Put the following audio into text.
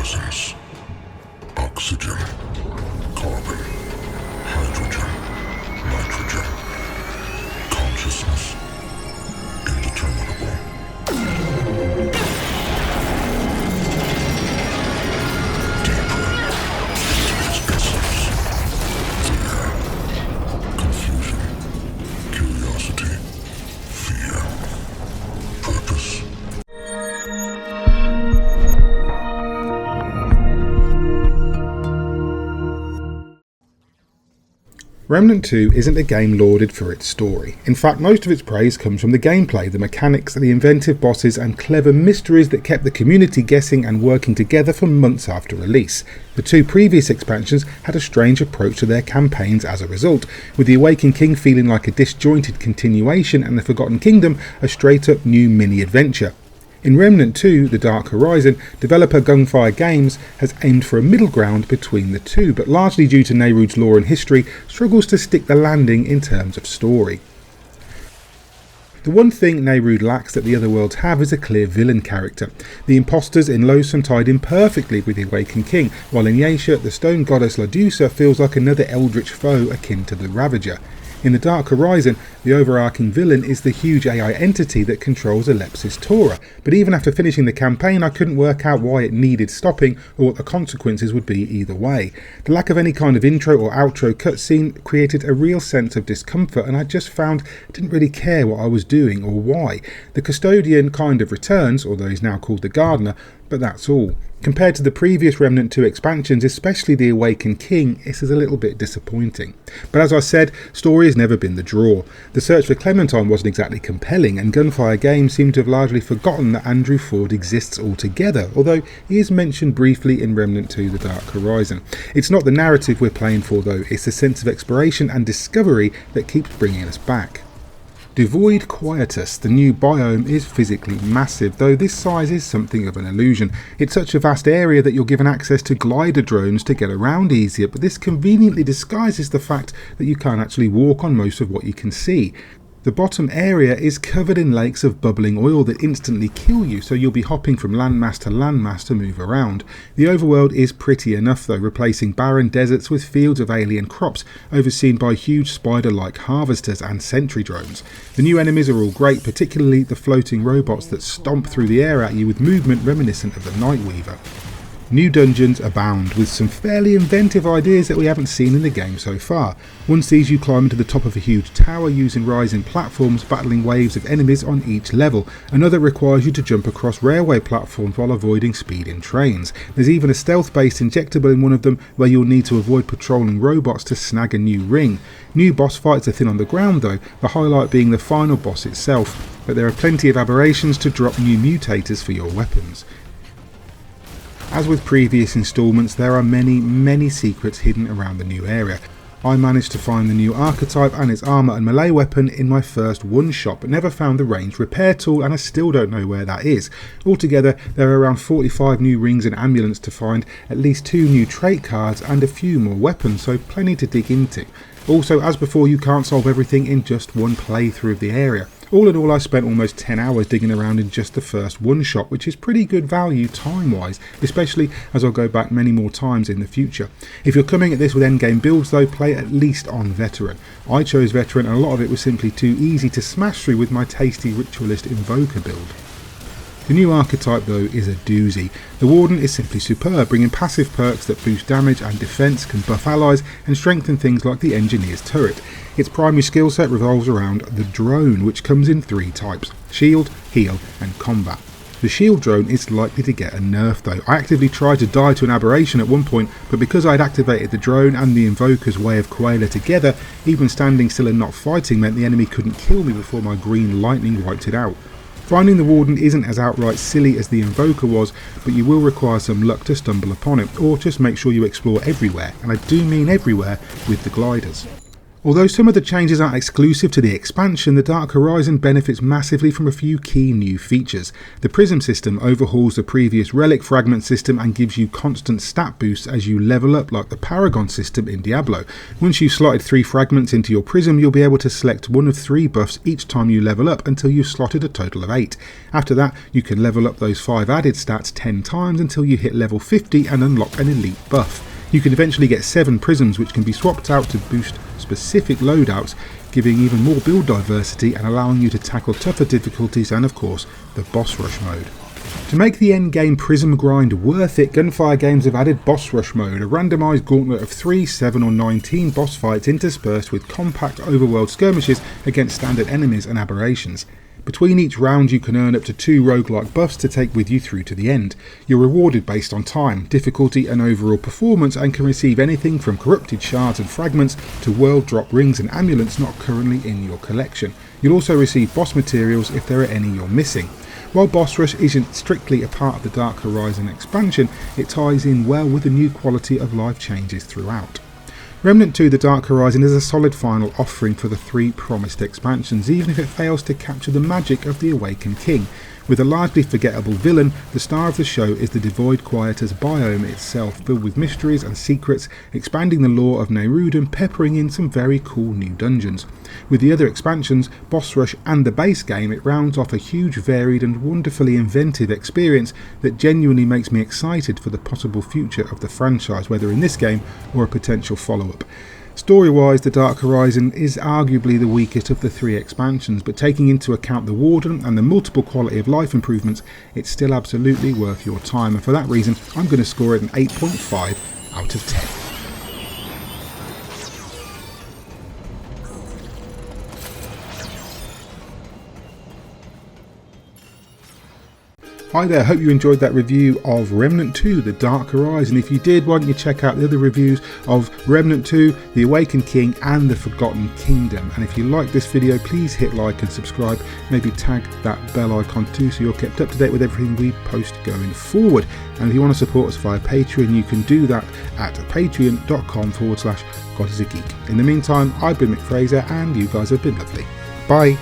presence. Oxygen, carbon, hydrogen, nitrogen. Consciousness, indeterminable. Deeper into its essence. Fear, confusion, curiosity, fear, purpose. Remnant 2 isn't a game lauded for its story. In fact, most of its praise comes from the gameplay, the mechanics, the inventive bosses and clever mysteries that kept the community guessing and working together for months after release. The two previous expansions had a strange approach to their campaigns as a result, with the Awakened King feeling like a disjointed continuation and the Forgotten Kingdom a straight up new mini-adventure. In Remnant 2, The Dark Horizon, developer Gunfire Games has aimed for a middle ground between the two, but largely due to Nehru's lore and history, struggles to stick the landing in terms of story. The one thing Nehru lacks that the other worlds have is a clear villain character. The imposters in Loathsome tied in perfectly with the Awakened King, while in Yesha, the stone goddess Ladusa feels like another eldritch foe akin to the Ravager. In The Dark Horizon, the overarching villain is the huge AI entity that controls Alepsis Tora, but even after finishing the campaign I couldn't work out why it needed stopping or what the consequences would be either way. The lack of any kind of intro or outro cutscene created a real sense of discomfort, and I just found I didn't really care what I was doing or why. The custodian kind of returns, although he's now called the gardener, but that's all. Compared to the previous Remnant 2 expansions, especially the Awakened King, this is a little bit disappointing. But as I said, story has never been the draw. The search for Clementine wasn't exactly compelling, and Gunfire Games seem to have largely forgotten that Andrew Ford exists altogether, although he is mentioned briefly in Remnant 2 The Dark Horizon. It's not the narrative we're playing for though, it's the sense of exploration and discovery that keeps bringing us back. Devoid Quietus, the new biome, is physically massive, though this size is something of an illusion. It's such a vast area that you're given access to glider drones to get around easier, but this conveniently disguises the fact that you can't actually walk on most of what you can see. The bottom area is covered in lakes of bubbling oil that instantly kill you, so you'll be hopping from landmass to landmass to move around. The overworld is pretty enough though, replacing barren deserts with fields of alien crops, overseen by huge spider-like harvesters and sentry drones. The new enemies are all great, particularly the floating robots that stomp through the air at you with movement reminiscent of the Nightweaver. New dungeons abound, with some fairly inventive ideas that we haven't seen in the game so far. One sees you climb to the top of a huge tower using rising platforms, battling waves of enemies on each level. Another requires you to jump across railway platforms while avoiding speeding trains. There's even a stealth-based injectable in one of them where you'll need to avoid patrolling robots to snag a new ring. New boss fights are thin on the ground though, the highlight being the final boss itself, but there are plenty of aberrations to drop new mutators for your weapons. As with previous installments, there are many secrets hidden around the new area. I managed to find the new archetype and its armour and melee weapon in my first one-shot, but never found the ranged repair tool, and I still don't know where that is. Altogether, there are around 45 new rings and amulets to find, at least 2 new trait cards and a few more weapons, so plenty to dig into. Also, as before, you can't solve everything in just one playthrough of the area. All in all, I spent almost 10 hours digging around in just the first one-shot, which is pretty good value time-wise, especially as I'll go back many more times in the future. If you're coming at this with endgame builds though, play at least on Veteran. I chose Veteran and a lot of it was simply too easy to smash through with my tasty Ritualist Invoker build. The new archetype though is a doozy. The Warden is simply superb, bringing passive perks that boost damage and defense, can buff allies and strengthen things like the Engineer's turret. Its primary skill set revolves around the drone, which comes in 3 types: shield, heal and combat. The shield drone is likely to get a nerf though. I actively tried to die to an aberration at one point, but because I had activated the drone and the Invoker's Way of Koala together, even standing still and not fighting meant the enemy couldn't kill me before my green lightning wiped it out. Finding the Warden isn't as outright silly as the Invoker was, but you will require some luck to stumble upon it, or just make sure you explore everywhere, and I do mean everywhere, with the gliders. Although some of the changes aren't exclusive to the expansion, the Dark Horizon benefits massively from a few key new features. The Prism system overhauls the previous Relic Fragment system and gives you constant stat boosts as you level up, like the Paragon system in Diablo. Once you've slotted 3 fragments into your Prism, you'll be able to select one of 3 buffs each time you level up until you've slotted a total of 8. After that, you can level up those 5 added stats 10 times until you hit level 50 and unlock an elite buff. You can eventually get 7 prisms which can be swapped out to boost specific loadouts, giving even more build diversity and allowing you to tackle tougher difficulties and of course the boss rush mode. To make the endgame prism grind worth it, Gunfire Games have added boss rush mode, a randomised gauntlet of 3, 7 or 19 boss fights interspersed with compact overworld skirmishes against standard enemies and aberrations. Between each round you can earn up to 2 roguelike buffs to take with you through to the end. You're rewarded based on time, difficulty and overall performance, and can receive anything from corrupted shards and fragments to world drop rings and amulets not currently in your collection. You'll also receive boss materials if there are any you're missing. While Boss Rush isn't strictly a part of the Dark Horizon expansion, it ties in well with the new quality of life changes throughout. Remnant 2 The Dark Horizon is a solid final offering for the 3 promised expansions, even if it fails to capture the magic of the Awakened King. With a largely forgettable villain, the star of the show is the Devoid Quietus biome itself, filled with mysteries and secrets, expanding the lore of Neruda and peppering in some very cool new dungeons. With the other expansions, Boss Rush and the base game, it rounds off a huge, varied and wonderfully inventive experience that genuinely makes me excited for the possible future of the franchise, whether in this game or a potential follow-up. Story-wise, The Dark Horizon is arguably the weakest of the 3 expansions, but taking into account the Warden and the multiple quality of life improvements, it's still absolutely worth your time, and for that reason I'm going to score it an 8.5 out of 10. Hi there, hope you enjoyed that review of Remnant 2 The Dark Horizon. If you did, why don't you check out the other reviews of Remnant 2, The Awakened King and The Forgotten Kingdom. And if you like this video, please hit like and subscribe, maybe tag that bell icon too so you're kept up to date with everything we post going forward. And if you want to support us via Patreon, you can do that at patreon.com/GodIsAGeek. In the meantime, I've been Mick Fraser and you guys have been lovely. Bye!